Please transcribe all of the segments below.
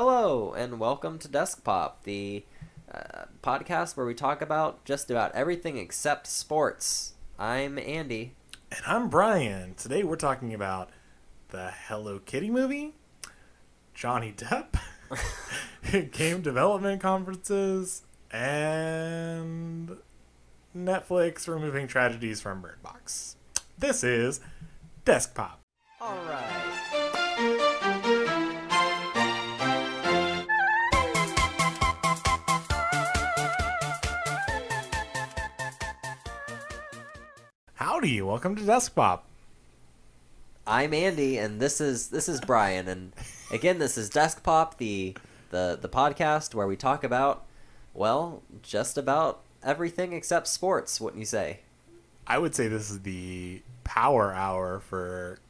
Hello, and welcome to Desk Pop, the podcast where we talk about just about everything except sports. I'm Andy. And I'm Bryan. Today we're talking about the Hello Kitty movie, Johnny Depp, game development conferences, and Netflix removing tragedies from Bird Box. This is Desk Pop. All right. Howdy, welcome to Desk Pop. I'm Andy, and this is Bryan, and again, this is Desk Pop, the podcast where we talk about, well, just about everything except sports. Wouldn't you say? I would say this is the power hour for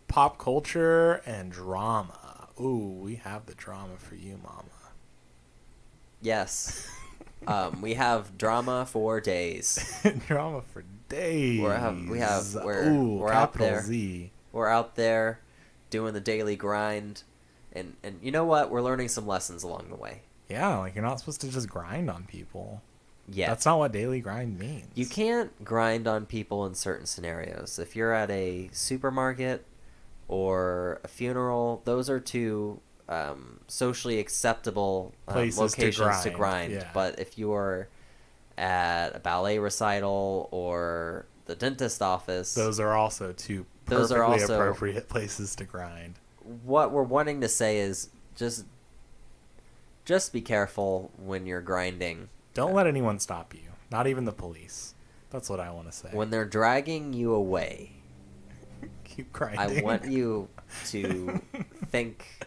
pop culture and drama. Ooh, we have the drama for you, mama. Yes. We have drama for days. Drama for days. We're out there. Z. We're out there doing the daily grind, and you know what? We're learning some lessons along the way. Yeah, like you're not supposed to just grind on people. Yeah. That's not what daily grind means. You can't grind on people in certain scenarios. If you're at a supermarket or a funeral, those are two socially acceptable locations to grind. Yeah. But if you are at a ballet recital or the dentist office, those are also two perfectly appropriate places to grind. What we're wanting to say is just be careful when you're grinding. Don't let anyone stop you. Not even the police. That's what I want to say. When they're dragging you away, keep grinding. I want you to think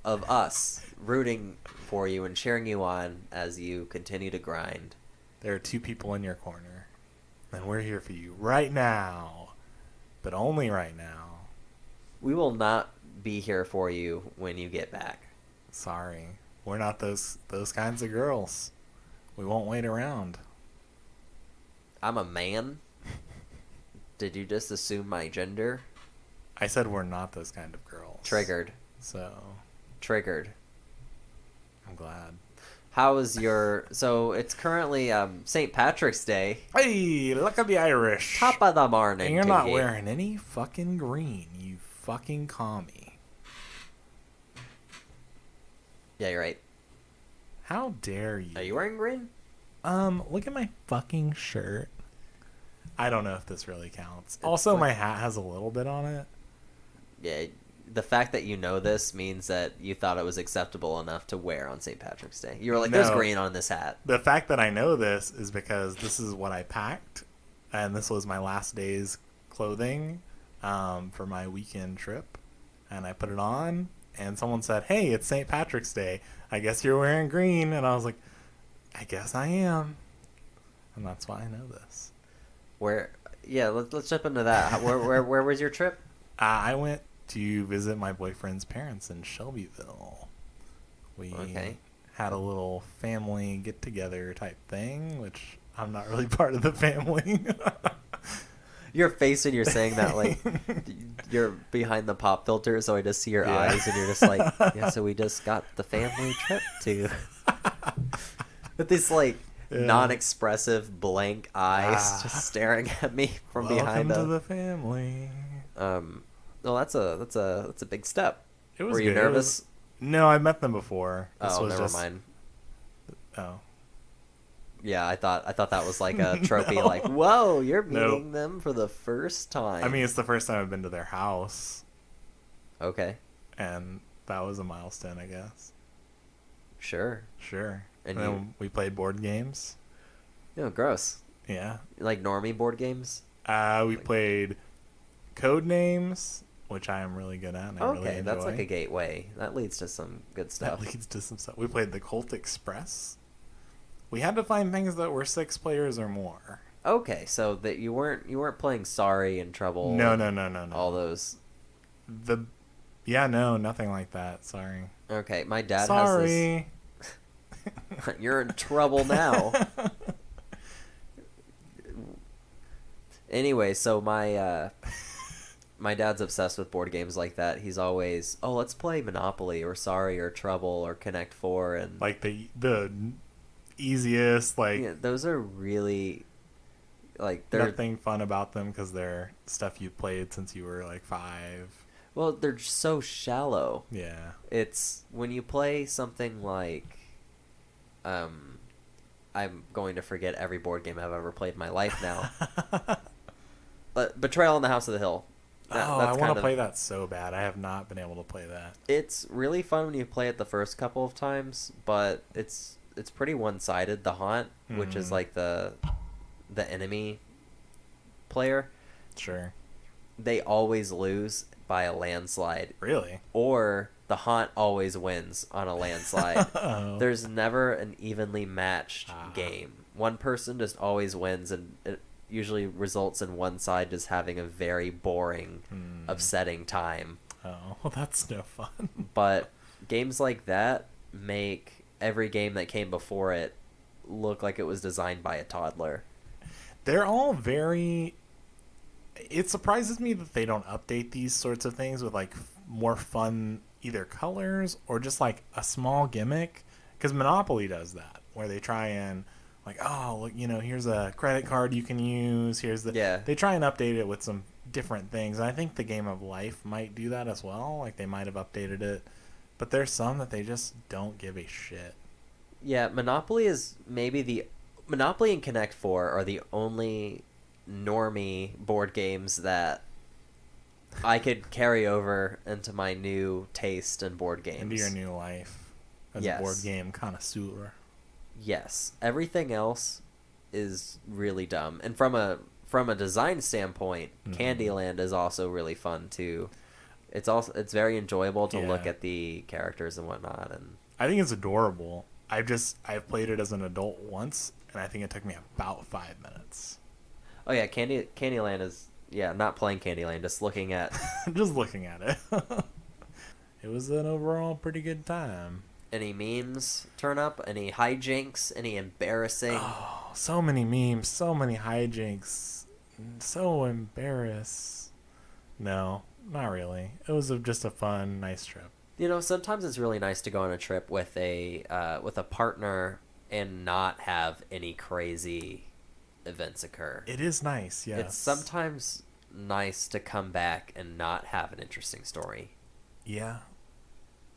of us rooting for you and cheering you on as you continue to grind. There are two people in your corner, and we're here for you right now, but only right now. We will not be here for you when you get back. Sorry. We're not those kinds of girls. We won't wait around. I'm a man. Did you just assume my gender? I said we're not those kind of girls. Triggered. Triggered. I'm glad. How is your... So, it's currently St. Patrick's Day. Hey, look at the Irish. Top of the morning. And you're not wearing any fucking green, you fucking commie. Yeah, you're right. How dare you? Are you wearing green? Look at my fucking shirt. I don't know if this really counts. Also, my hat has a little bit on it. Yeah, the fact that you know this means that you thought it was acceptable enough to wear on St. Patrick's Day. You were like, there's green on this hat. The fact that I know this is because this is what I packed, and this was my last day's clothing for my weekend trip, and I put it on, and someone said, hey, it's St. Patrick's Day. I guess you're wearing green. And I was like, I guess I am. And that's why I know this. Let's jump into that. Where was your trip? I went to visit my boyfriend's parents in Shelbyville. We had a little family get-together type thing, which I'm not really part of the family. Your face when you're saying that, like, you're behind the pop filter, so I just see your eyes, and you're just like, yeah, so we just got the family trip to... With these, like, non-expressive blank eyes just staring at me from behind Welcome to the family. Well, that's a big step. Were you good. nervous? No, I met them before. Never mind. Oh. Yeah, I thought that was like a trophy. No. Like, whoa, you're meeting them for the first time. I mean, it's the first time I've been to their house. Okay. And that was a milestone, I guess. Sure. And then we played board games. No, gross. Yeah. Like normie board games? We played Codenames, which I am really good at and I really enjoy. That's like a gateway. That leads to some good stuff. We played the Colt Express. We had to find things that were 6 players or more. Okay, so that you weren't playing Sorry and Trouble. No. All those. Nothing like that. Sorry. Okay, my dad has this. You're in trouble now. Anyway, so my my dad's obsessed with board games like that. He's always, oh, let's play Monopoly or Sorry or Trouble or Connect Four, and Like the easiest, like yeah, those are really like they're nothing fun about them because they're stuff you played since you were like 5. well, they're so shallow. Yeah. It's when you play something like, I'm going to forget every board game I've ever played in my life now. But Betrayal on the House of the Hill. I want to play that so bad. I have not been able to play that. It's really fun when you play it the first couple of times, but it's pretty one-sided. The Haunt, which is like the enemy player, Sure. they always lose by a landslide. Really? Or the Haunt always wins on a landslide. Oh. There's never an evenly matched game. One person just always wins, and it usually results in one side just having a very boring, upsetting time. Oh, well, that's no fun. But games like that make every game that came before it look like it was designed by a toddler. They're all very... It surprises me that they don't update these sorts of things with like more fun either colors or just like a small gimmick, because Monopoly does that, where they try and like, oh, look, here's a credit card you can use, here's the... Yeah. They try and update it with some different things, and I think the Game of Life might do that as well. Like, they might have updated it, but there's some that they just don't give a shit. Yeah, Monopoly and Connect 4 are the only normie board games that I could carry over into my new taste in board games. Into your new life as a board game connoisseur. Yes. Everything else is really dumb. And from a design standpoint, Candyland is also really fun too. It's very enjoyable to look at the characters and whatnot, and I think it's adorable. I've played it as an adult once, and I think it took me about 5 minutes. Oh yeah, Candyland is not playing Candyland, just looking at just looking at it. It was an overall pretty good time. Any memes turn up? Any hijinks? Any embarrassing? Oh, so many memes, so many hijinks, so embarrassed. No, not really. It was just a fun, nice trip. Sometimes it's really nice to go on a trip with a partner and not have any crazy events occur. It is nice, yes. It's sometimes nice to come back and not have an interesting story. Yeah.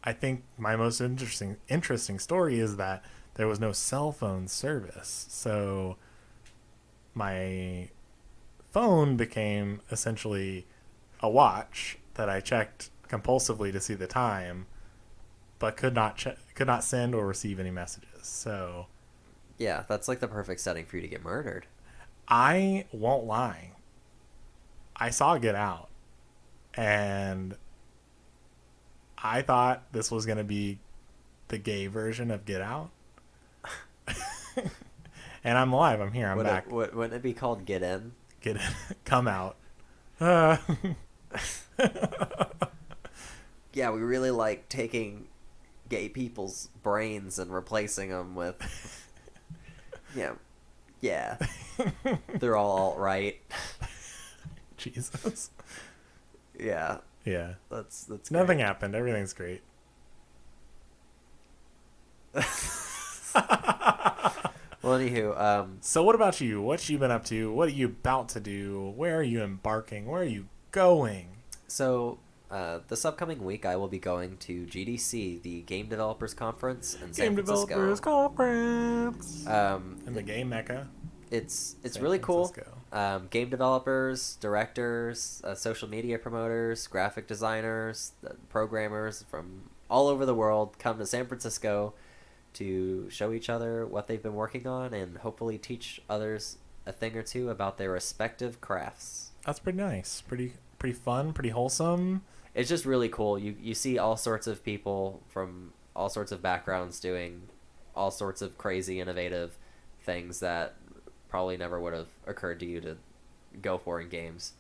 I think my most interesting story is that there was no cell phone service. So my phone became essentially a watch that I checked compulsively to see the time, but could not send or receive any messages. So yeah, that's like the perfect setting for you to get murdered. I won't lie. I saw Get Out, and I thought this was going to be the gay version of Get Out. And I'm alive. I'm here. I'm back. Wouldn't it be called Get In? Get in. Come out. Yeah, we really like taking gay people's brains and replacing them with... Yeah. They're all alt-right. Jesus. Yeah. Yeah. That's great. Nothing happened. Everything's great. Well, anywho, so what about you? What you been up to? What are you about to do? Where are you embarking? Where are you going? So, this upcoming week I will be going to GDC, the Game Developers Conference in San Francisco. Developers Conference. In the game mecca. It's San really Francisco. Cool. Game developers, directors, social media promoters, graphic designers, programmers from all over the world come to San Francisco to show each other what they've been working on and hopefully teach others a thing or two about their respective crafts. That's pretty nice. Pretty fun, pretty wholesome. It's just really cool. You see all sorts of people from all sorts of backgrounds doing all sorts of crazy innovative things that probably never would have occurred to you to go for in games.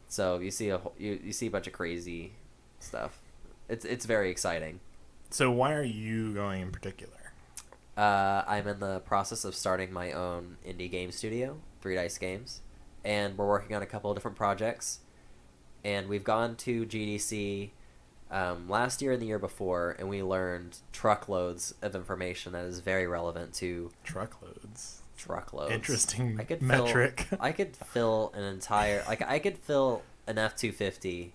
So you see you see a bunch of crazy stuff. It's very exciting. So why are you going in particular? I'm in the process of starting my own indie game studio, 3 Dice Games, and we're working on a couple of different projects. And we've gone to GDC last year and the year before, and we learned truckloads of information that is very relevant to Truckloads. Interesting metric. I could fill an entire I could fill an F-250,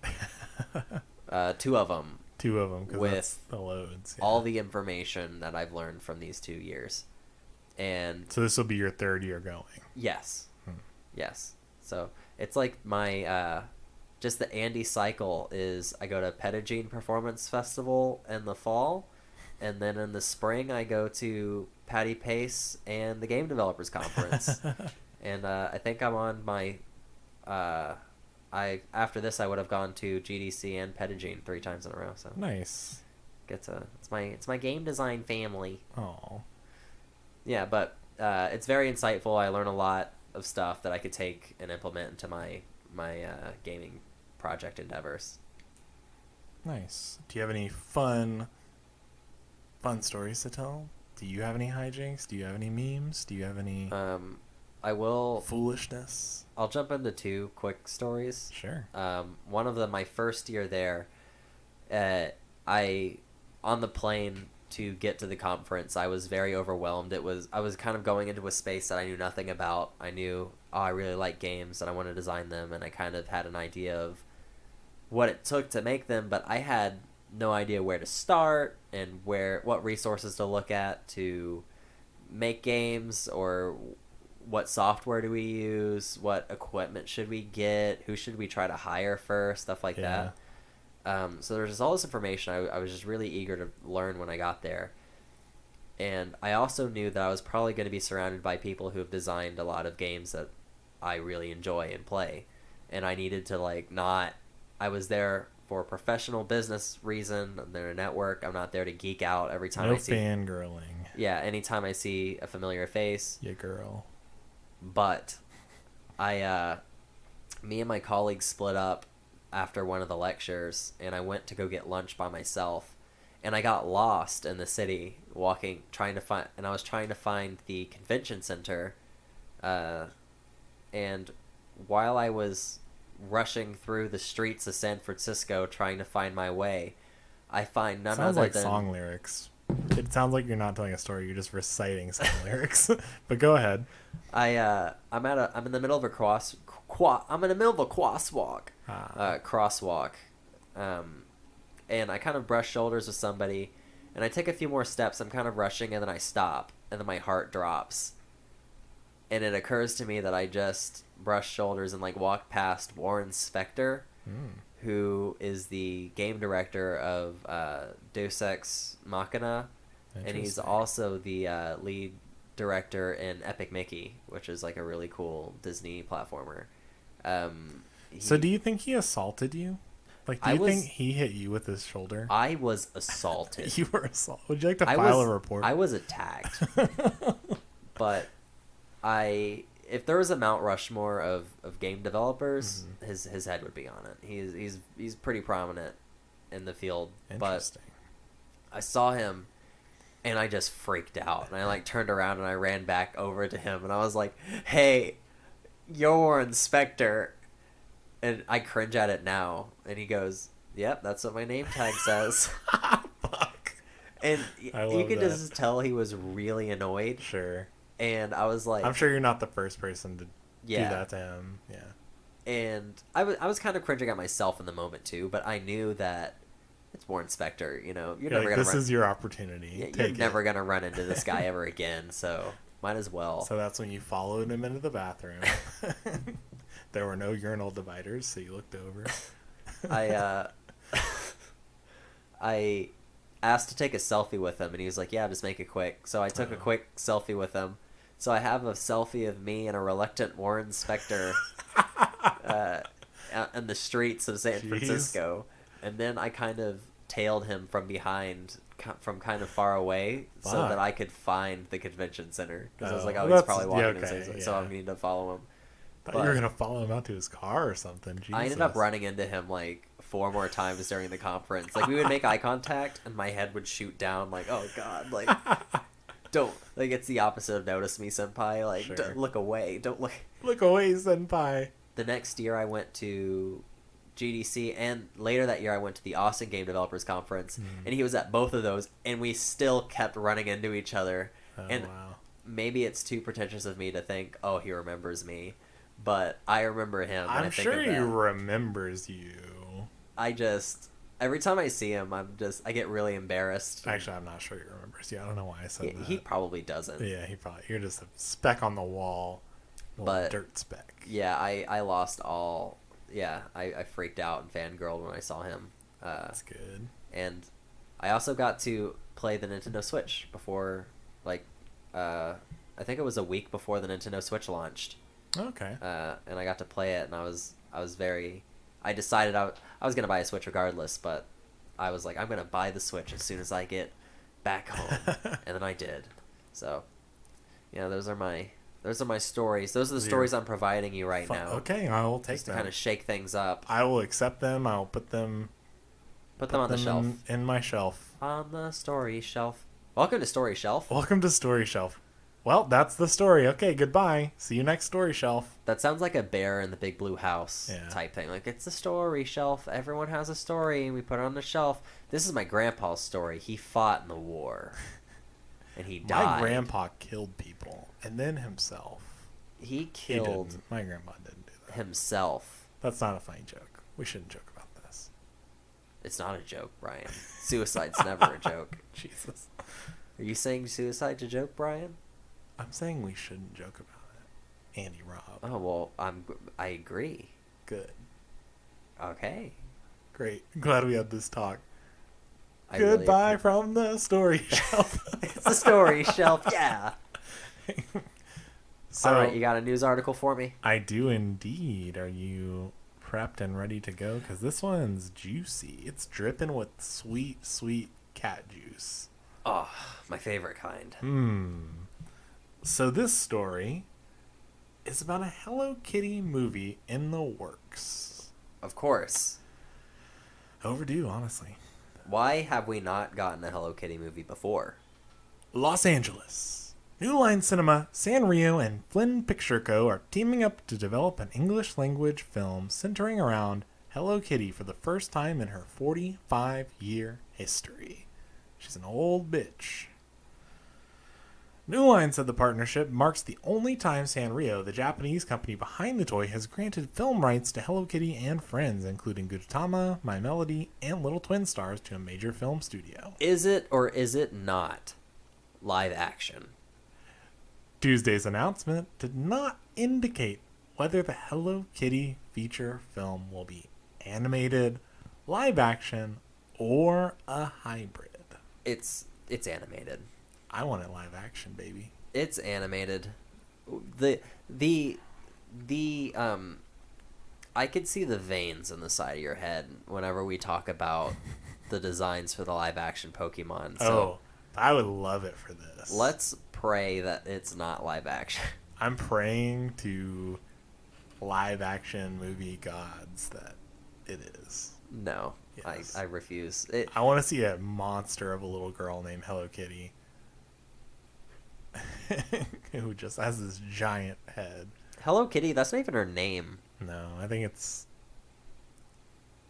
two of them. Two of them, with that's the loads. Yeah. All the information that I've learned from these 2 years, and so this will be your third year going. Yes, yes. So it's like my just the Andy cycle is I go to Pettigene Performance Festival in the fall, and then in the spring I go to Patty Pace and the Game Developers Conference. And I think I'm on my after this I would have gone to GDC and Pettigene 3 times in a row. So nice. It's my game design family. Oh. Yeah, but it's very insightful. I learn a lot of stuff that I could take and implement into my gaming project endeavors. Nice. Do you have any fun stories to tell? Do you have any hijinks? Do you have any memes? Do you have any I will foolishness? I'll jump into 2 quick stories. Sure. One of them, my first year there, I on the plane to get to the conference, I was very overwhelmed. I was kind of going into a space that I knew nothing about. I knew, I really like games and I want to design them, and I kind of had an idea of what it took to make them, but I had no idea where to start and what resources to look at to make games, or what software do we use, what equipment should we get, who should we try to hire first, stuff like that. So there's just all this information I was just really eager to learn when I got there. And I also knew that I was probably going to be surrounded by people who have designed a lot of games that I really enjoy and play. And I needed to I was there for a professional business reason. They're a network. I'm not there to geek out every time I see... fangirling. Yeah, anytime I see a familiar face. Yeah, girl. But me and my colleagues split up after one of the lectures, and I went to go get lunch by myself, and I got lost in the city and I was trying to find the convention center, and while I was rushing through the streets of San Francisco trying to find my way, I find none Sounds other like than song lyrics. It sounds like you're not telling a story, you're just reciting song lyrics. But go ahead. I'm in the middle of a crosswalk. Crosswalk. And I kind of brush shoulders with somebody, and I take a few more steps. I'm kind of rushing, and then I stop, and then my heart drops. And it occurs to me that I just brushed shoulders and walked past Warren Spector, who is the game director of Deus Ex Machina, and he's also the lead director in Epic Mickey, which is a really cool Disney platformer. So do you think he assaulted you? Do you think he hit you with his shoulder? I was assaulted. You were assaulted. Would you like to file a report? I was attacked. But if there was a Mount Rushmore of game developers, his head would be on it. He's pretty prominent in the field. Interesting. But I saw him, and I just freaked out, and I turned around and I ran back over to him, and I was like, "Hey, you're Warren Spector." And I cringe at it now, and he goes, "Yep, that's what my name tag says." Fuck. And you could just tell he was really annoyed. Sure. And I was like, I'm sure you're not the first person to do that to him. Yeah. And I was kind of cringing at myself in the moment too, but I knew that it's Warren Spector. You're never gonna. This is your opportunity. You're never gonna run into this guy ever again, so might as well. So that's when you followed him into the bathroom. There were no urinal dividers, so you looked over. I asked to take a selfie with him, and he was like, "Yeah, just make it quick." So I took a quick selfie with him. So I have a selfie of me and a reluctant Warren Spector in the streets of San Francisco, and then I kind of tailed him from behind, from kind of far away, so that I could find the convention center. Because I was like, "Oh, he's probably walking so I need to follow him." I thought you were going to follow him out to his car or something. Jesus. I ended up running into him 4 more times during the conference. We would make eye contact, and my head would shoot down oh, God. Don't. It's the opposite of notice me, senpai. Sure. Look away. Don't look. Look away, senpai. The next year I went to GDC, and later that year I went to the Austin Game Developers Conference, and he was at both of those, and we still kept running into each other. Oh, and wow. maybe it's too pretentious of me to think, oh, he remembers me, but I remember him. And I'm I think sure of he that. remembers you. I just every time I see him, I get really embarrassed. Actually, I'm not sure he remembers you. I don't know why I said that. He probably doesn't. Yeah, you're just a speck on the wall, a little But dirt speck. yeah, I lost all. Yeah, I freaked out and fangirled when I saw him. That's good. And I also got to play the Nintendo Switch before, like, I think it was a week before the Nintendo Switch launched. Okay. And I got to play it, and I was very. I decided I was gonna buy a Switch regardless, but I was like, I'm gonna buy the Switch as soon as I get back home, and then I did. So, yeah, those are my stories. Those are the stories I'm providing you right now. Okay, I will take Just to them. kind of shake things up. I will accept them. I will put them on the shelf. in my shelf. On the story shelf. Welcome to Story Shelf. Welcome to Story Shelf. Well, that's the story. Okay, goodbye. See you next Story Shelf. That sounds like a Bear in the Big Blue House type thing. Like, it's the story shelf. Everyone has a story, and we put it on the shelf. This is my grandpa's story. He fought in the war, and he died. My grandpa killed people, and then himself. He killed didn't. My grandpa didn't do that. himself. That's not a funny joke. We shouldn't joke about this. It's not a joke, Brian. Suicide's never a joke. Jesus. Are you saying suicide's a joke, Brian? I'm saying we shouldn't joke about it. Andy Robb. Oh, well, I agree. Good. Okay. Great. Glad we had this talk. Really Goodbye from the story shelf. It's the story shelf, yeah. So, all right, you got a news article for me? I do indeed. Are you prepped and ready to go? Because this one's juicy. It's dripping with sweet, sweet cat juice. Oh, my favorite kind. So this story is about a Hello Kitty movie in the works. Of course. Overdue, honestly. Why have we not gotten a Hello Kitty movie before? Los Angeles. New Line Cinema, Sanrio, and Flynn Picture Co. are teaming up to develop an English-language film centering around Hello Kitty for the first time in her 45-year history. She's an old bitch. New Line said the partnership marks the only time Sanrio, the Japanese company behind the toy, has granted film rights to Hello Kitty and friends, including Gudetama, My Melody, and Little Twin Stars, to a major film studio. Is it or is it not live action? Tuesday's announcement did not indicate whether the Hello Kitty feature film will be animated, live action, or a hybrid. It's animated. I want it live action, baby. It's animated. I could see the veins in the side of your head whenever we talk about the designs for the live action Pokemon. So I would love it for this. let's pray that it's not live action. I'm praying to live action movie gods that it is. No, Yes. I refuse. I want to see a monster of a little girl named Hello Kitty who just has this giant head. Hello Kitty, that's not even her name. No, I think it's...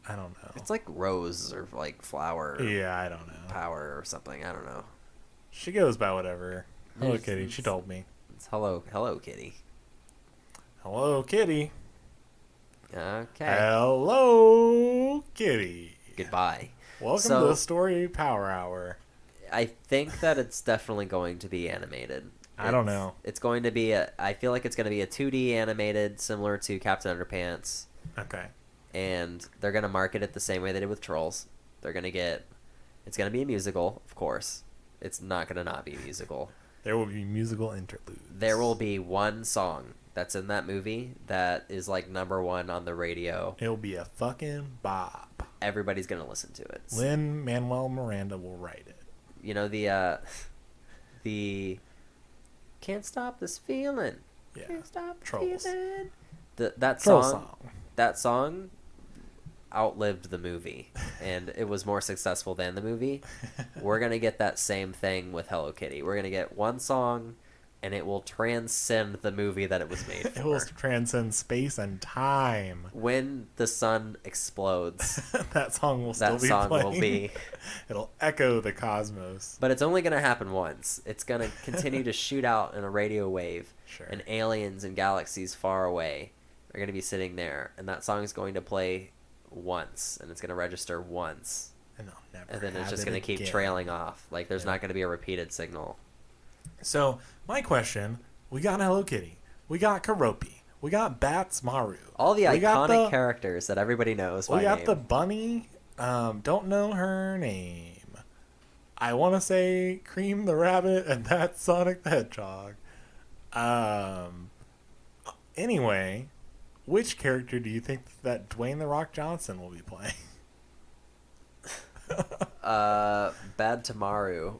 I don't know. It's like Rose or like Flower. Yeah, I don't know. Power or something. I don't know. She goes by whatever. Hello It's- Kitty, she told me. It's Hello Kitty. Hello Kitty. Okay. Hello Kitty. Goodbye. Welcome to the Story Power Hour. I think that it's definitely going to be animated. I don't know. It's going to be I feel like it's going to be a 2D animated, similar to Captain Underpants. Okay. And they're going to market it the same way they did with Trolls. It's going to be a musical, of course. It's not going to not be a musical. There will be musical interludes. There will be one song that's in that movie that is like number 1 on the radio. It'll be a fucking bop. Everybody's going to listen to it. Lin-Manuel Miranda will write it. You know, the Can't Stop This Feeling. Yeah. Can't stop the Trolls. feeling. That Troll song, that song outlived the movie, and it was more successful than the movie. We're going to get that same thing with Hello Kitty. We're going to get one song and it will transcend the movie that it was made It will for. transcend space and time. When the sun explodes, That song will still that be song playing. will be. It'll echo the cosmos. But it's only going to happen once. It's going to continue to shoot out in a radio wave, Sure. and aliens and galaxies far away are going to be sitting there, and that song is going to play once, and it's going to register once, And they'll never and then it's have just it going to keep again. trailing off. Like, there's Yeah. not going to be a repeated signal. So, my question, we got Hello Kitty. We got Karopi. We got Bats Maru. All the We got iconic the- characters that everybody knows by We got name. the bunny. Don't know her name. I want to say Cream the Rabbit, and that's Sonic the Hedgehog. Anyway, which character do you think that Dwayne The Rock Johnson will be playing? Bad Tamaru.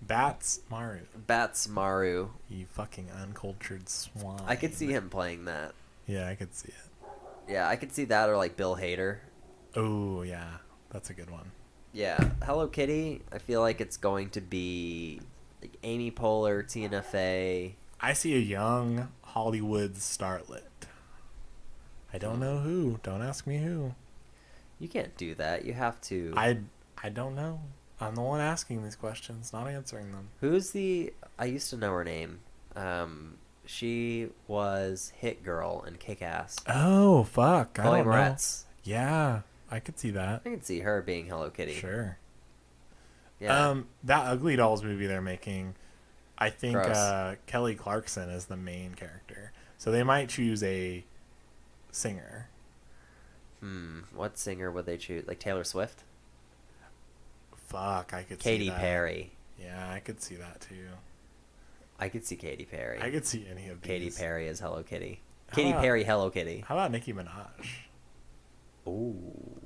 Bats Maru. Bats Maru. You fucking uncultured swine. I could see him playing that. Yeah, I could see it. Yeah, I could see that, or like Bill Hader. Oh, yeah. That's a good one. Yeah, Hello Kitty, I feel like it's going to be like Amy Poehler, Tina Fey. I see a young Hollywood starlet. I don't know who. Don't ask me who. You can't do that. You have to. I don't know. I'm the one asking these questions, not answering them. Who's the? I used to know her name. She was Hit Girl in Kick-Ass. Oh, fuck. Chloe I don't know. Moretz. Yeah, I could see that. I can see her being Hello Kitty. Sure. Yeah. That Ugly Dolls movie they're making, I think Gross. Kelly Clarkson is the main character. So they might choose a singer. What singer would they choose? Like Taylor Swift? Fuck, I could Katy see that. Perry. Yeah, I could see that too. I could see Katy Perry. I could see any of these. Katy Perry as Hello Kitty. How Katy about- Perry, Hello Kitty. How about Nicki Minaj? Ooh.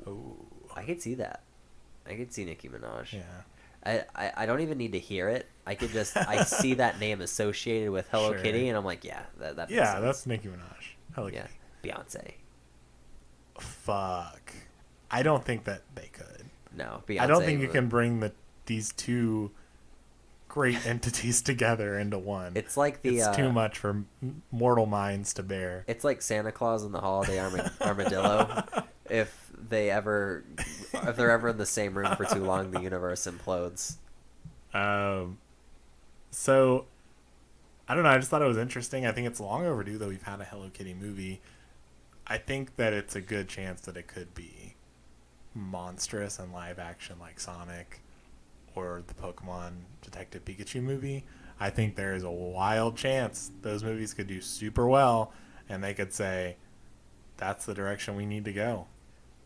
Oh, I could see that. I could see Nicki Minaj. yeah. I don't even need to hear it. I could just I see that name associated with Hello Sure. Kitty, and I'm like, yeah, that makes Yeah, sense. that's Nicki Minaj. Hello Yeah, Kitty. Beyonce. Fuck. I don't think that they could. No, Beyonce. I don't think you would- can bring these two great entities together into one. It's like the. It's too much for mortal minds to bear. It's like Santa Claus and the Holiday Armadillo. If they're ever in the same room for too long, the universe implodes. So I don't know. I just thought it was interesting. I think it's long overdue that we've had a Hello Kitty movie. I think that it's a good chance that it could be monstrous and live action like Sonic or the Pokemon Detective Pikachu movie. I think there is a wild chance those movies could do super well and they could say, that's the direction we need to go.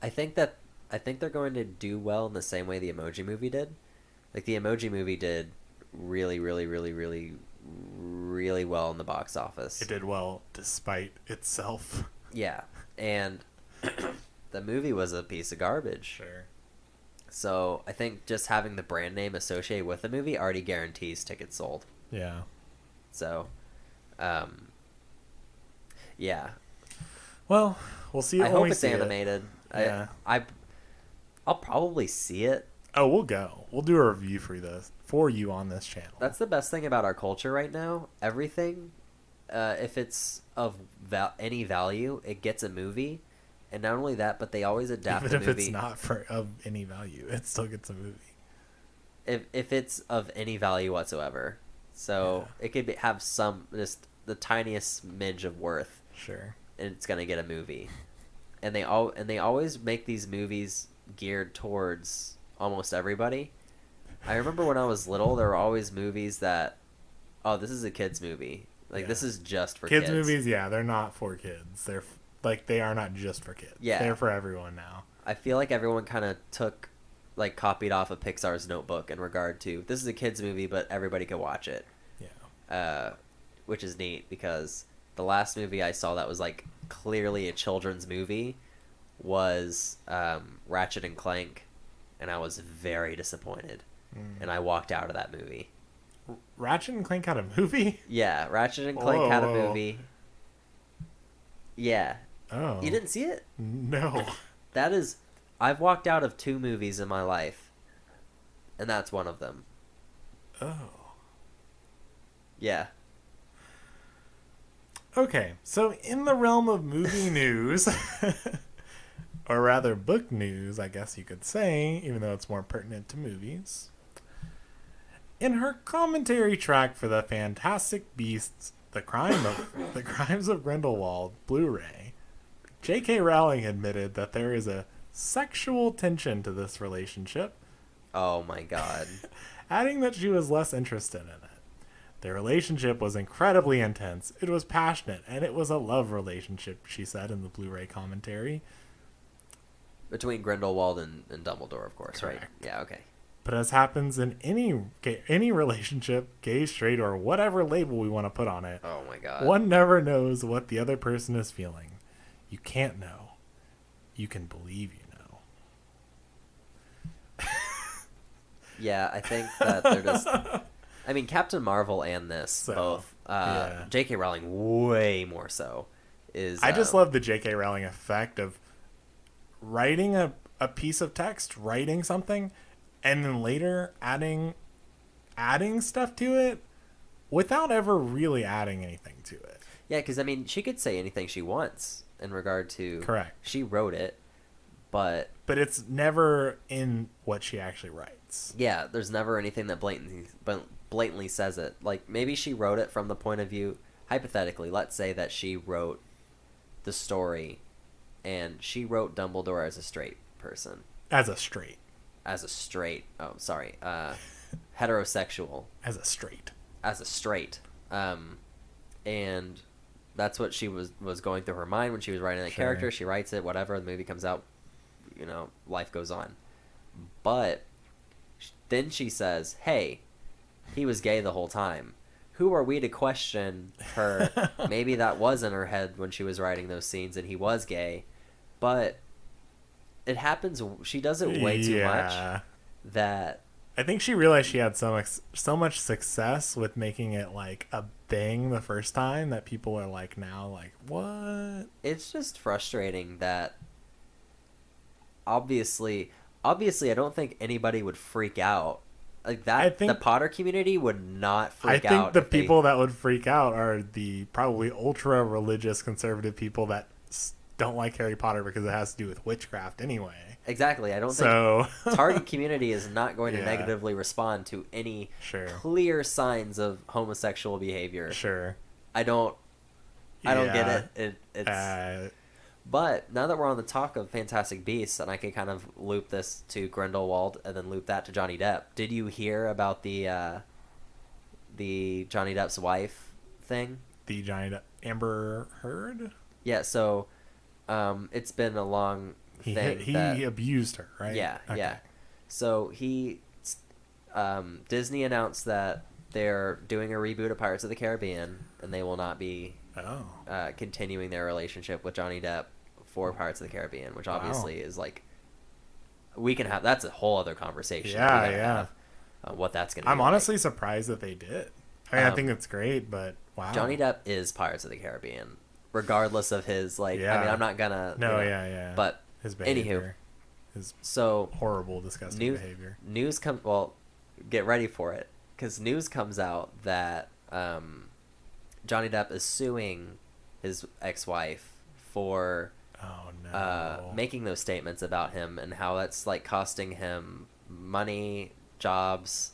I think they're going to do well in the same way the Emoji Movie did. Like the Emoji Movie did really, really, really, really, really well in the box office. It did well despite itself. Yeah, and the movie was a piece of garbage. Sure. So I think just having the brand name associated with the movie already guarantees tickets sold. Yeah. So, yeah. Well, we'll see it I when hope we it's see it. animated. Yeah. I'll probably see it. Oh, we'll go. We'll do a review for you on this channel. That's the best thing about our culture right now. Everything, if it's of any value, it gets a movie. And not only that, but they always adapt Even the if movie. it's not of any value, it still gets a movie. If it's of any value whatsoever. So it could have just the tiniest smidge of worth, Sure. and it's gonna get a movie. And they always make these movies geared towards almost everybody. I remember when I was little, there were always movies that, oh, this is a kids movie. Like this is just for kids. Kids movies, yeah, they're not for kids. They're they are not just for kids. Yeah. They're for everyone now. I feel like everyone kind of copied off of Pixar's Notebook in regard to, this is a kids movie, but everybody could watch it. Yeah. Which is neat because the last movie I saw that was like clearly a children's movie was Ratchet and Clank, and I was very disappointed. And I walked out of that movie. Ratchet and Clank had a movie? Yeah, Ratchet and Clank had a Whoa. movie. Yeah. Oh. You didn't see it? No. I've walked out of 2 movies in my life, and that's one of them. Oh. Yeah. Okay, so in the realm of movie news, or rather book news, I guess you could say, even though it's more pertinent to movies. In her commentary track for the Fantastic Beasts, The Crimes of Grindelwald Blu-ray, J.K. Rowling admitted that there is a sexual tension to this relationship, Oh my god. adding that she was less interested in it. Their relationship was incredibly intense, it was passionate, and it was a love relationship, she said in the Blu-ray commentary. Between Grindelwald and Dumbledore, of course, Correct. right? Yeah, okay. But as happens in any relationship, gay, straight, or whatever label we want to put on it, Oh my god. one never knows what the other person is feeling. You can't know. You can believe you know. Yeah, I think that they're just... I mean, Captain Marvel and this, both. yeah. J.K. Rowling way more so. I I just love the J.K. Rowling effect of writing a piece of text, writing something, and then later adding stuff to it without ever really adding anything to it. Yeah, because, I mean, she could say anything she wants in regard to... Correct. She wrote it, but... But it's never in what she actually writes. Yeah, there's never anything that blatantly says it. Like, maybe she wrote it from the point of view... Hypothetically, let's say that she wrote the story, and she wrote Dumbledore as a straight person. As a straight. Heterosexual. As a straight. And that's what she was going through her mind when she was writing that character. She writes it, whatever, the movie comes out, life goes on. But then she says, hey, he was gay the whole time. Who are we to question her? Maybe that was in her head when she was writing those scenes and he was gay, but it happens. She does it way too much that... I think she realized she had so much success with making it like a thing the first time that people are like now like, what? It's just frustrating that obviously I don't think anybody would freak out like that. I think the Potter community would not freak out. I think the people that would freak out are the probably ultra religious conservative people that don't like Harry Potter because it has to do with witchcraft anyway. Exactly. I don't think target community is not going to negatively respond to any clear signs of homosexual behavior. Sure. I don't get it. It's but now that we're on the talk of Fantastic Beasts, and I can kind of loop this to Grindelwald and then loop that to Johnny Depp. Did you hear about the Johnny Depp's wife thing? The Johnny Depp Amber Heard? Yeah, so it's been a long thing. He abused her, right? Yeah, yeah. So Disney announced that they're doing a reboot of Pirates of the Caribbean, and they will not be continuing their relationship with Johnny Depp for Pirates of the Caribbean, which obviously is like, we can have, that's a whole other conversation. Yeah. What that's going to be. I'm honestly surprised that they did. I mean, I think it's great, but wow. Johnny Depp is Pirates of the Caribbean, regardless of his, like, I mean, I'm not gonna... But, his behavior. His horrible, disgusting behavior. News comes... Well, get ready for it, because news comes out that Johnny Depp is suing his ex-wife for making those statements about him and how that's, like, costing him money, jobs...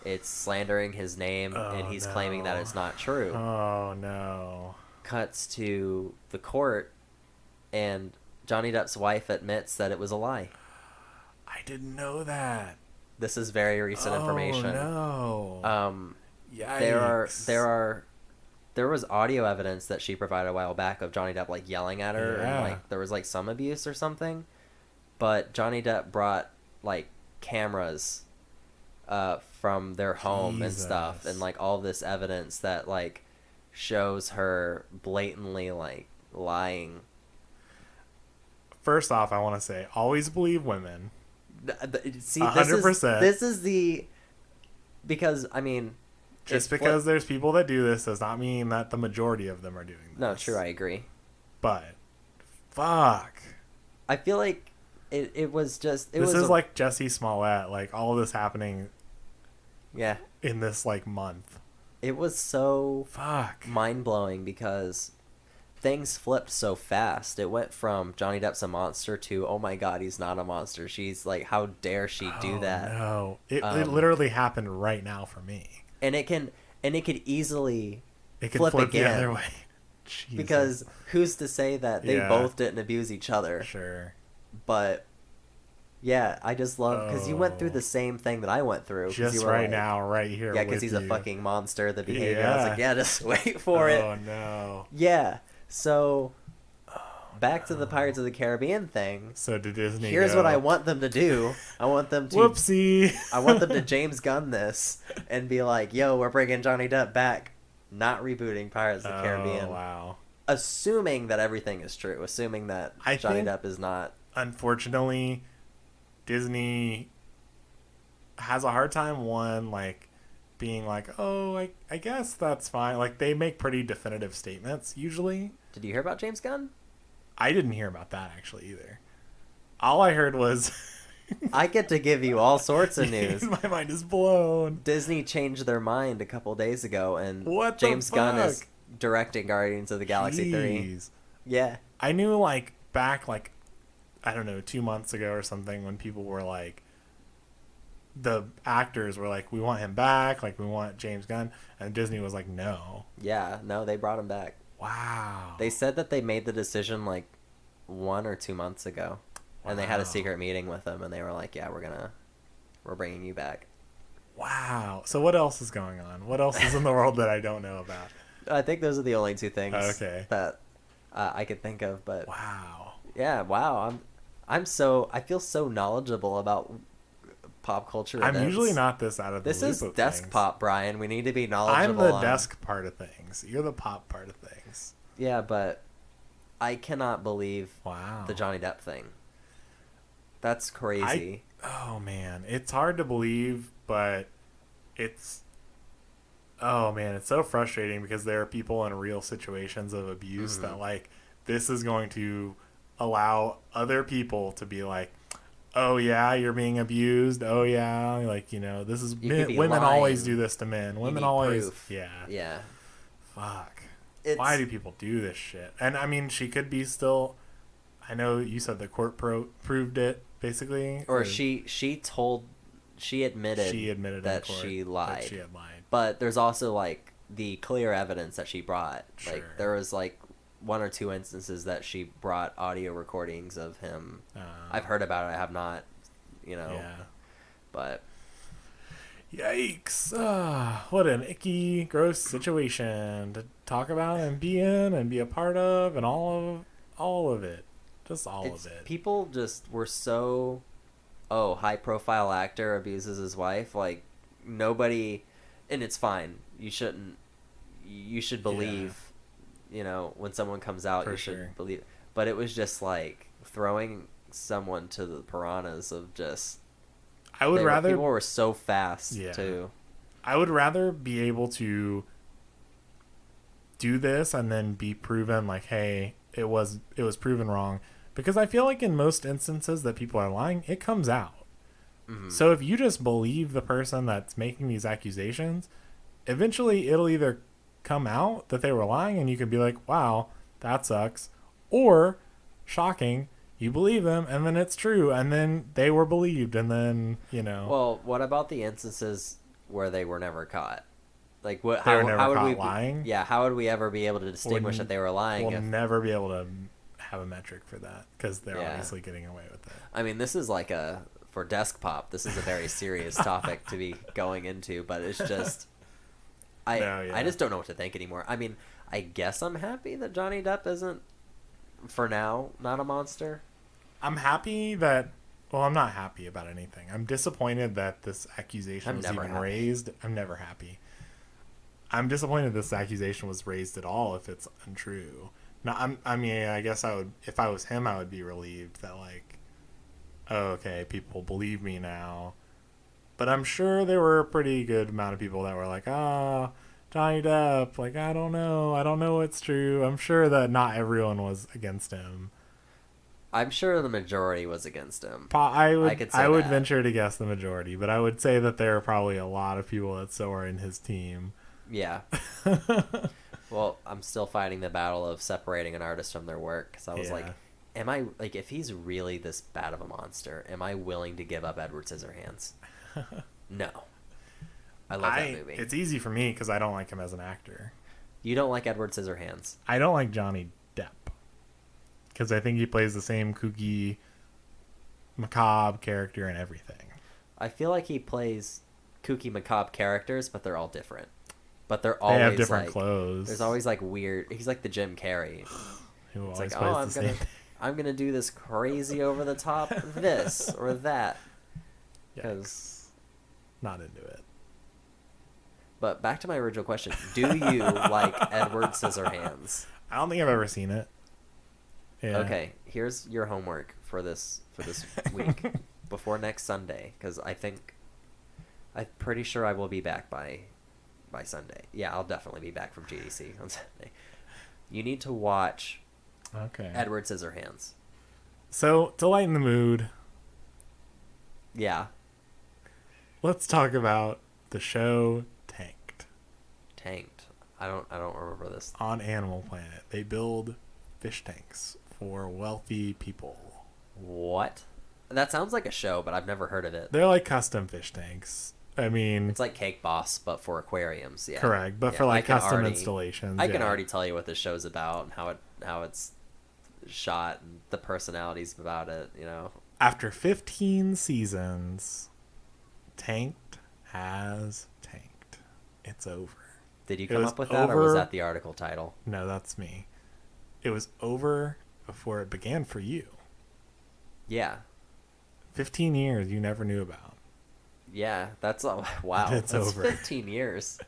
It's slandering his name, and he's claiming that it's not true. Oh, no. Cuts to the court, and Johnny Depp's wife admits that it was a lie. I didn't know that. This is very recent information. Oh, no. Yikes. There was audio evidence that she provided a while back of Johnny Depp, like, yelling at her, and, like, there was, like, some abuse or something. But Johnny Depp brought, like, cameras from their home and stuff, and like all this evidence that like shows her blatantly like lying. First off, I want to say always believe women. See, 100%. This is because I mean, just because there's people that do this does not mean that the majority of them are doing this. No, true, I agree. But fuck, I feel like it was just this is like Jussie Smollett, like all this happening. Yeah. In this like month. It was so mind blowing because things flipped so fast. It went from Johnny Depp's a monster to, oh my God, he's not a monster. She's like, how dare she do that? No, it literally happened right now for me. And it could easily It can flip flip again. the other way. Jesus. Because who's to say that they Yeah. both didn't abuse each other? Sure. But yeah, I just love because you went through Oh. the same thing that I went through. 'Cause Just you were right like, now, right here. Yeah, because with he's a you. fucking monster. The behavior. I was like, Yeah. yeah, just wait for it. Oh no. Yeah. So back to the Pirates of the Caribbean thing. So did Disney? Here's go, what I want them to do. I want them to. Whoopsie. I want them to James Gunn this and be like, "Yo, we're bringing Johnny Depp back, not rebooting Pirates of the Caribbean." Oh wow. Assuming that everything is true. Assuming that I Johnny think- Depp is not. Unfortunately, Disney has a hard time like being like, oh, I guess that's fine. Like they make pretty definitive statements usually. Did you hear about James Gunn? I didn't hear about that actually either. All I heard was I get to give you all sorts of news. my mind is blown. Disney changed their mind a couple days ago, and What the James Gunn is fuck? directing Guardians of the Galaxy 3. Jeez. Yeah. I knew like back like I don't know 2 months ago or something when people were like the actors were like we want him back, like we want James Gunn, and Disney was like no. Yeah, no, they brought him back. Wow. They said that they made the decision like 1 or 2 months ago, and they had a Wow. secret meeting with him, and they were like, "Yeah, we're bringing you back." Wow. So what else is going on? What else is in the world that I don't know about? I think those are the only two things Okay. that I could think of. But Wow. yeah, wow, I feel so knowledgeable about pop culture. I'm events. usually not this out of the This loop is of desk things. pop, Brian. We need to be I'm knowledgeable. the on- desk part of things. You're the pop part of things. Yeah, but I cannot believe Wow. the Johnny Depp thing. That's crazy. Oh man, it's hard to believe, but it's oh man, it's so frustrating because there are people in real situations of abuse that like this is going to allow other people to be like, oh yeah, you're being abused. Oh yeah, like this is You could be women lying. always do this to men. Women need always proof. yeah. Yeah. Fuck. It's, Why do people do this shit? And I mean, she could be still. I know you said the court proved it basically, or she admitted she admitted that in court she lied. That she had lied. But there's also like the clear evidence that she brought. Sure. Like there was like 1 or 2 instances that she brought audio recordings of him. I've heard about it. I have not, Yeah. but Yikes! What an icky, gross situation to talk about and be in and be a part of, and all of it, just all of it. people just were so, high profile actor abuses his wife. Like nobody, and it's fine. You should believe, when someone comes out, For you sure. should believe. But it was just like throwing someone to the piranhas of just. I would rather people were so fast Yeah. too. I would rather be able to do this and then be proven like, hey, it was proven wrong, because I feel like in most instances that people are lying, it comes out. Mhm. So if you just believe the person that's making these accusations, eventually it'll either come out that they were lying and you could be like, wow, that sucks, or shocking, you believe them and then it's true and then they were believed and then Well, what about the instances where they were never caught? Like what? They were never how would caught we? lying? Yeah, how would we ever be able to distinguish that they were lying? We'll if, never be able to have a metric for that because they're Yeah. obviously getting away with it. I mean, this is like for desk pop. This is a very serious topic to be going into, but it's just, I just don't know what to think anymore. I mean, I guess I'm happy that Johnny Depp isn't, for now, not a monster. I'm happy that. Well, I'm not happy about anything. I'm disappointed that this accusation I'm was never even happy. raised. I'm never happy. I'm disappointed this accusation was raised at all if it's untrue. Now, I mean, I guess I would, if I was him, I would be relieved that like, oh, okay, people believe me now. But I'm sure there were a pretty good amount of people that were like, Johnny Depp, like, I don't know it's true. I'm sure that not everyone was against him. I'm sure the majority was against him. I could say would that. venture to guess the majority, but I would say that there are probably a lot of people that still are in his team. Yeah. Well, I'm still fighting the battle of separating an artist from their work because I was like, Yeah. am I like if he's really this bad of a monster, am I willing to give up Edward Scissorhands? No. I love that movie. It's easy for me because I don't like him as an actor. You don't like Edward Scissorhands. I don't like Johnny Depp because I think he plays the same kooky, macabre character in everything. I feel like he plays kooky macabre characters, but they're all different. But they're They always have different like, clothes. There's always like weird. He's like the Jim Carrey. Who It's always like, plays oh, the same. I'm gonna do this crazy over the top this or that. Because, not into it. but back to my original question: do you like Edward Scissorhands? I don't think I've ever seen it. Yeah. Okay, here's your homework for this week before next Sunday, because I'm pretty sure I will be back by Sunday. Yeah, I'll definitely be back from GDC on Sunday. You need to watch Okay. Edward Scissorhands. So to lighten the mood, Yeah, let's talk about the show Tanked tanked. I don't remember this. on Animal Planet. They build fish tanks for wealthy people. What? That sounds like a show, but I've never heard of it. They're like custom fish tanks. I mean, It's like Cake Boss, but for aquariums. Yeah, correct, but Yeah, for like I can custom already- installations. I can yeah. already tell you what the show's about and how it's shot and the personalities about it. You know, After 15 seasons, Tanked has tanked. It's over. did you It come was up with that, or was over- that the article title? No, that's me. It was over before it began for you. Yeah, 15 years you never knew about. yeah. That's wow. It's That's over. 15 years.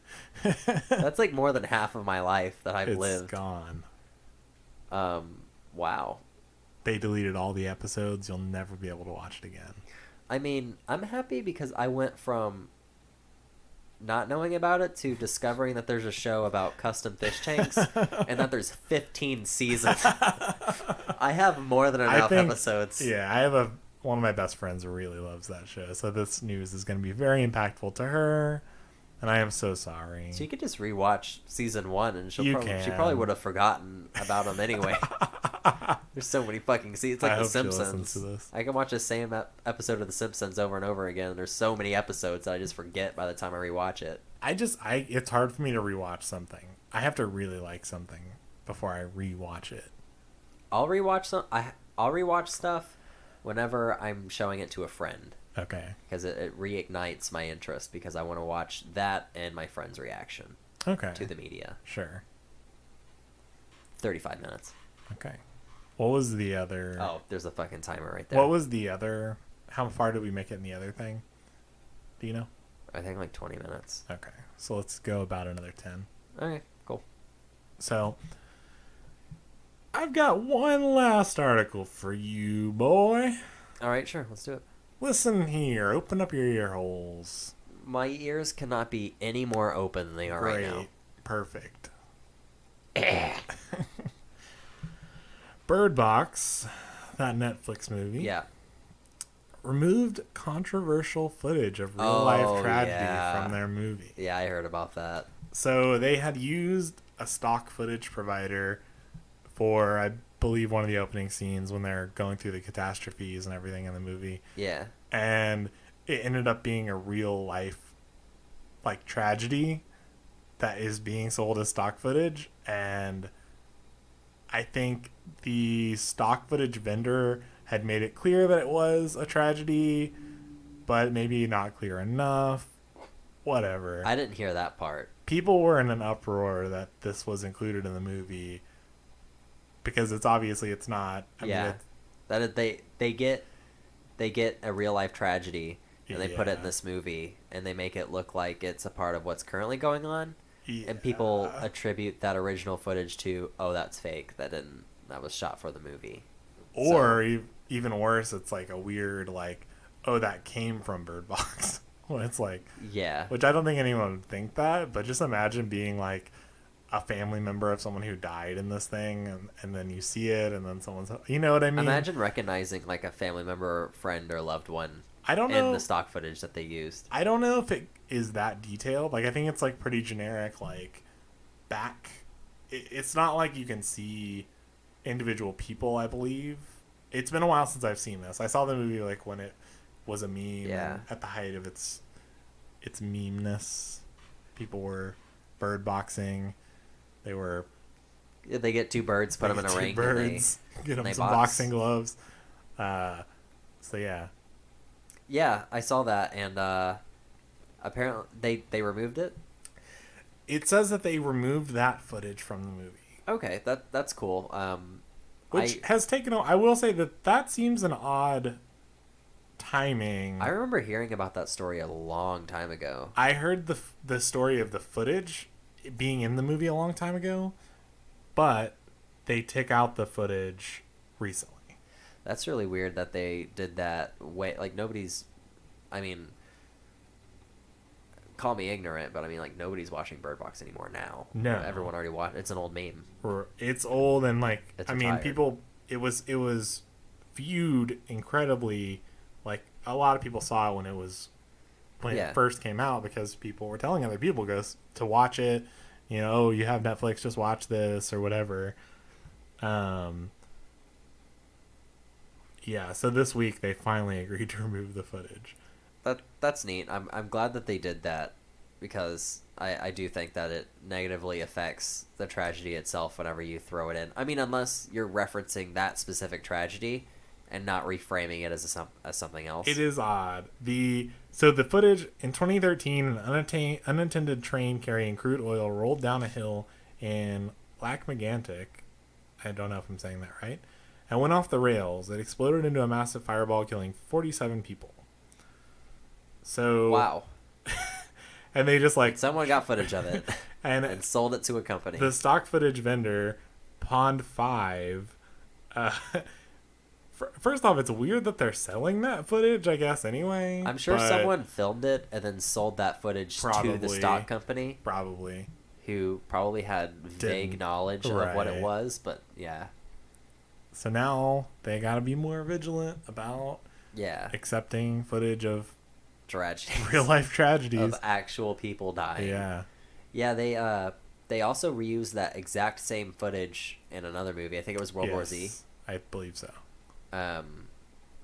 That's like more than half of my life that I've It's lived. gone. Wow. They deleted all the episodes. You'll never be able to watch it again. I mean, I'm happy because I went from not knowing about it to discovering that there's a show about custom fish tanks and that there's 15 seasons. I have more than enough episodes. Yeah, I have one of my best friends who really loves that show. So this news is going to be very impactful to her. And I am so sorry. So you could just rewatch season 1 and she You probably can. would have forgotten about them anyway. There's so many fucking seasons. It's like I The hope she listens Simpsons. to this. I can watch the same episode of The Simpsons over and over again. There's so many episodes that I just forget by the time I rewatch it. It's hard for me to rewatch something. I have to really like something before I rewatch it. I'll rewatch stuff whenever I'm showing it to a friend Okay. because it reignites my interest because I want to watch that and my friend's reaction Okay. to the media. Sure. 35 minutes. Okay. What was the other? Oh, there's a fucking timer right there. What was the other? How far did we make it in the other thing? Do you know? I think like 20 minutes. Okay. So let's go about another 10. Okay, cool. So I've got one last article for you, boy. All right, sure, let's do it. Listen here. Open up your ear holes. My ears cannot be any more open than they are right now. Perfect. Bird Box, that Netflix movie, Yeah. removed controversial footage of real Oh, life tragedy yeah. from their movie. Yeah, I heard about that. So they had used a stock footage provider for, I believe, one of the opening scenes when they're going through the catastrophes and everything in the movie. Yeah. And it ended up being a real life like tragedy that is being sold as stock footage. And I think the stock footage vendor had made it clear that it was a tragedy, but maybe not clear enough. Whatever. I didn't hear that part. People were in an uproar that this was included in the movie because it's not. I Yeah. mean, That they get a real life tragedy and they put it in Yeah. this movie and they make it look like it's a part of what's currently going on. yeah. And people attribute that original footage to, oh, that's fake. That was shot for the movie. Or even worse, it's like a weird like, oh, that came from Bird Box. When it's like, Yeah. which I don't think anyone would think that, but just imagine being like a family member of someone who died in this thing, and then you see it, and then someone's, you know what I mean? Imagine recognizing like a family member, friend, or loved one I don't in know. the stock footage that they used. I don't know if it is that detailed. Like, I think it's like pretty generic, like back it's not like you can see individual people, I believe. It's been a while since I've seen this. I saw the movie like when it was a meme, Yeah. at the height of its memeness. People were bird boxing. They were. Yeah, they get two birds, put them in a ring, birds, get them some box. boxing gloves. So yeah. Yeah, I saw that, and apparently they removed it. It says that they removed that footage from the movie. Okay, that's cool. Which has taken. I will say that seems an odd timing. I remember hearing about that story a long time ago. I heard the story of the footage being in the movie a long time ago, but they took out the footage recently. That's really weird that they did that way. Like, nobody's... I mean, call me ignorant, but I mean, like, nobody's watching Bird Box anymore now. No. Everyone already watched. It's an old meme. It's old, and, like, It's I mean, retired. people... It was viewed incredibly... Like, a lot of people saw it when Yeah. it first came out, because people were telling other people to watch it. You know, oh, you have Netflix, just watch this, or whatever. Yeah, so this week they finally agreed to remove the footage. That's neat. I'm glad that they did that, because I do think that it negatively affects the tragedy itself whenever you throw it in. I mean, unless you're referencing that specific tragedy and not reframing it as something else. It is odd. So the footage in 2013, an unattended train carrying crude oil rolled down a hill in Lac-Mégantic. I don't know if I'm saying that right. And went off the rails. It exploded into a massive fireball, killing 47 people. So Wow. And they just like Someone got footage of it and sold it to a company. the stock footage vendor, Pond 5. First off, it's weird that they're selling that footage, I guess, anyway. I'm sure but someone filmed it and then sold that footage to the Probably. stock company, Probably. who probably had vague Didn't. knowledge of what it Right. was, but yeah. So now they got to be more vigilant about Yeah. accepting footage of Tragedies. real life tragedies. Of actual people dying. Yeah. Yeah, they also reused that exact same footage in another movie. I think it was World War Z. Yes, I believe so.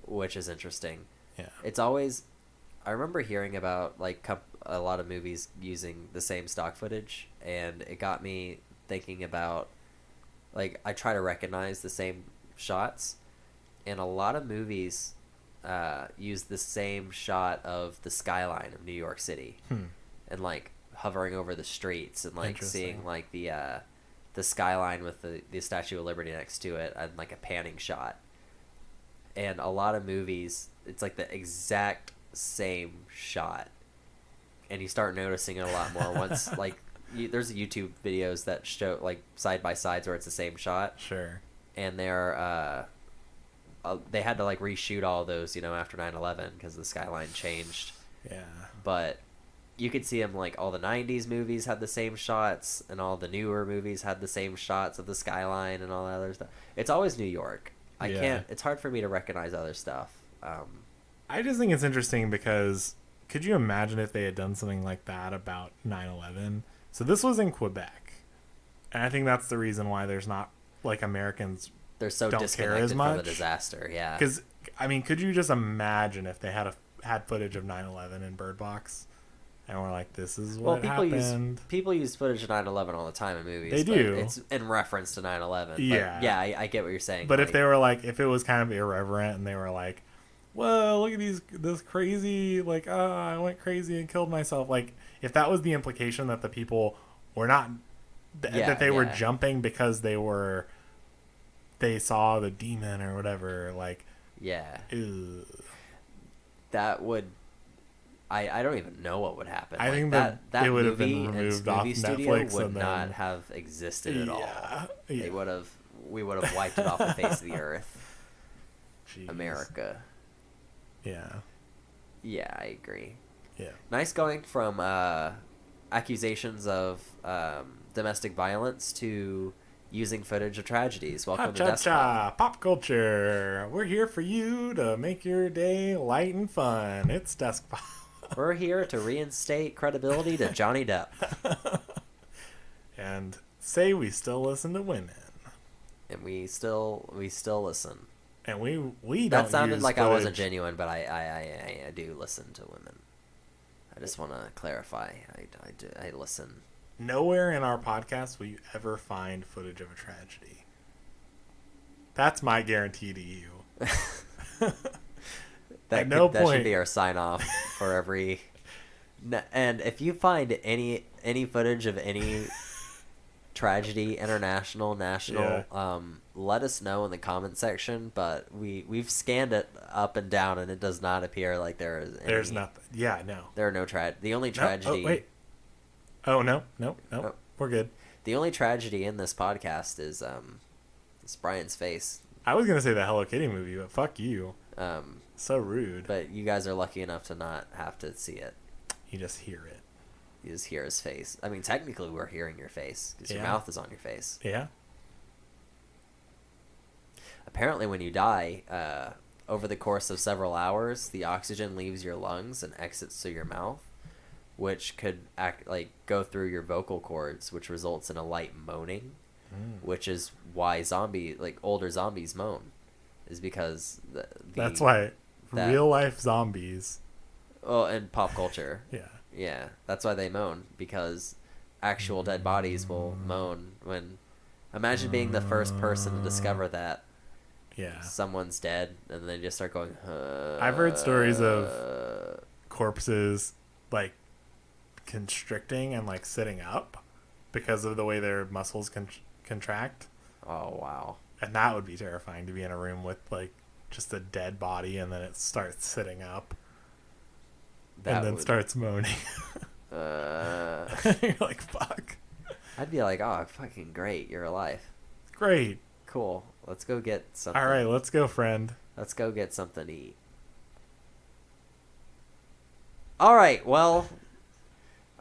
Which is interesting. Yeah. It's always... I remember hearing about like a lot of movies using the same stock footage, and it got me thinking about, like, I try to recognize the same shots, and a lot of movies use the same shot of the skyline of New York City, and like hovering over the streets, and like seeing like the skyline with the Statue of Liberty next to it, and like a panning shot. And a lot of movies, it's like the exact same shot, and you start noticing it a lot more once like there's YouTube videos that show like side by sides where it's the same shot. Sure. And they're they had to like reshoot all those, you know, after 9/11 because the skyline changed. Yeah. But you could see them, like, all the 90s movies had the same shots, and all the newer movies had the same shots of the skyline and all that other stuff. It's always New York. It's hard for me to recognize other stuff. I just think it's interesting because could you imagine if they had done something like that about 9/11? So this was in Quebec. And I think that's the reason why there's not, like, Americans They're so don't care disconnected as from much. the disaster, yeah. Because, I mean, could you just imagine if they had footage of 9/11 in Bird Box? And we're like, this is what happened. People use footage of 9/11 all the time in movies. They but do. It's in reference to 9/11. Yeah. But yeah, I get what you're saying. But like, if they were like, if it was kind of irreverent and they were like, well, look at this crazy, like, I went crazy and killed myself. Like, if that was the implication that the people were not, that they were jumping because they saw the demon or whatever, like, yeah, ew. that would, I don't even know what would happen. I like think that it would have movie been and removed off movie studio Netflix would and not then, have existed at all. Yeah. We would have wiped it off the face of the earth. Jeez. America. Yeah. Yeah, I agree. Yeah. Nice going from accusations of domestic violence to using footage of tragedies. Welcome to Desk Pop. Ha-cha-cha, pop culture. We're here for you to make your day light and fun. It's Desk Pop. We're here to reinstate credibility to Johnny Depp. And say we still listen to women. And we still listen. And we don't That sounded use like footage. I wasn't genuine, but I do listen to women. I just want to clarify. I listen. Nowhere in our podcast will you ever find footage of a tragedy. That's my guarantee to you. At no That should point. be our sign off for every. And if you find any footage of any tragedy, international, national, let us know in the comment section. But we've scanned it up and down, and it does not appear like there is. There's nothing. Yeah, no. There are no The only No. tragedy. Oh, wait. Oh no. Oh. We're good. The only tragedy in this podcast is Brian's face. I was gonna say the Hello Kitty movie, but fuck you. So rude. But you guys are lucky enough to not have to see it. You just hear it. You just hear his face. I mean, technically, we're hearing your face because your Yeah. mouth is on your face. Yeah. Apparently, when you die, over the course of several hours, the oxygen leaves your lungs and exits through your mouth, which could go through your vocal cords, which results in a light moaning, which is why older zombies moan, is because that's why real life zombies. Oh, and pop culture. Yeah. Yeah, that's why they moan, because actual dead bodies will moan when. Imagine being the first person to discover that. Yeah. Someone's dead, and they just start going. I've heard stories of corpses like constricting and like sitting up because of the way their muscles contract. Oh wow! And that would be terrifying, to be in a room with like just a dead body, and then it starts sitting up, and then starts moaning. You're like, fuck. I'd be like, oh, fucking great, you're alive. Great. Cool. Let's go get something. All right, let's go, friend. Let's go get something to eat. All right, well,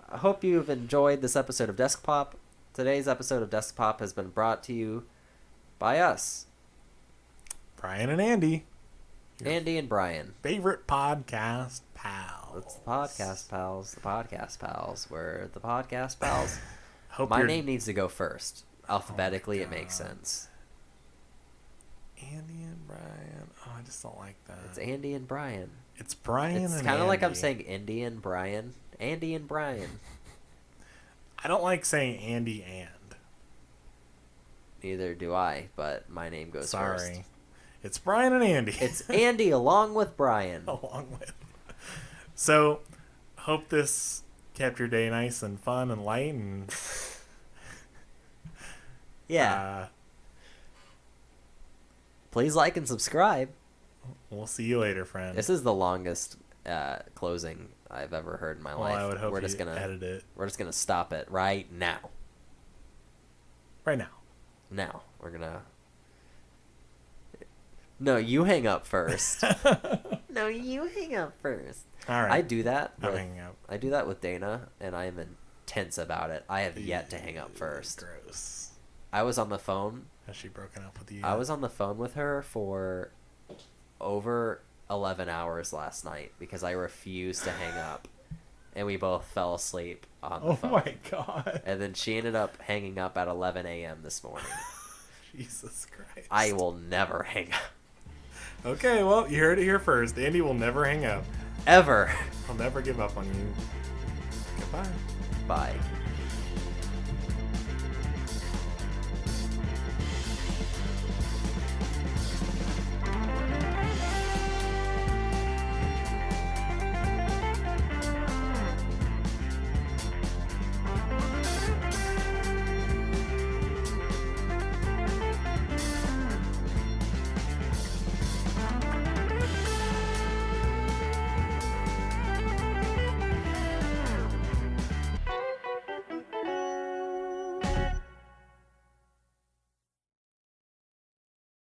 I hope you've enjoyed this episode of Desk Pop. Today's episode of Desk Pop has been brought to you by us, Bryan and Andy. Andy and Bryan. Favorite podcast pals. It's the podcast pals. The podcast pals. We're the podcast pals. Hope My name needs to go first. Alphabetically, Oh it makes sense. Andy and Bryan. Oh, I just don't like that. It's Andy and Bryan. It's Bryan and Andy. It's kind of like I'm saying Indy and Bryan. Andy and Bryan. I don't like saying Andy and. Neither do I, but my name goes first. Sorry. It's Bryan and Andy. It's Andy along with Bryan. Along with. So, hope this kept your day nice and fun and light and. Yeah. Please like and subscribe. We'll see you later, friend. This is the longest closing I've ever heard in my life. I would hope we're you just gonna edit it. We're just gonna stop it right now. Right now. Now we're gonna. No, you hang up first. No, you hang up first. All right. I do that. I'm hanging up. I do that with Dana, and I am intense about it. I have yet to hang up first. Gross. I was on the phone. Has she broken up with you? I was on the phone with her for over 11 hours last night because I refused to hang up, and we both fell asleep on the phone. Oh my god. And then she ended up hanging up at 11 a.m. this morning. Jesus Christ. I will never hang up. Okay, well, you heard it here first. Andy will never hang up. Ever. I'll never give up on you. Goodbye. Bye.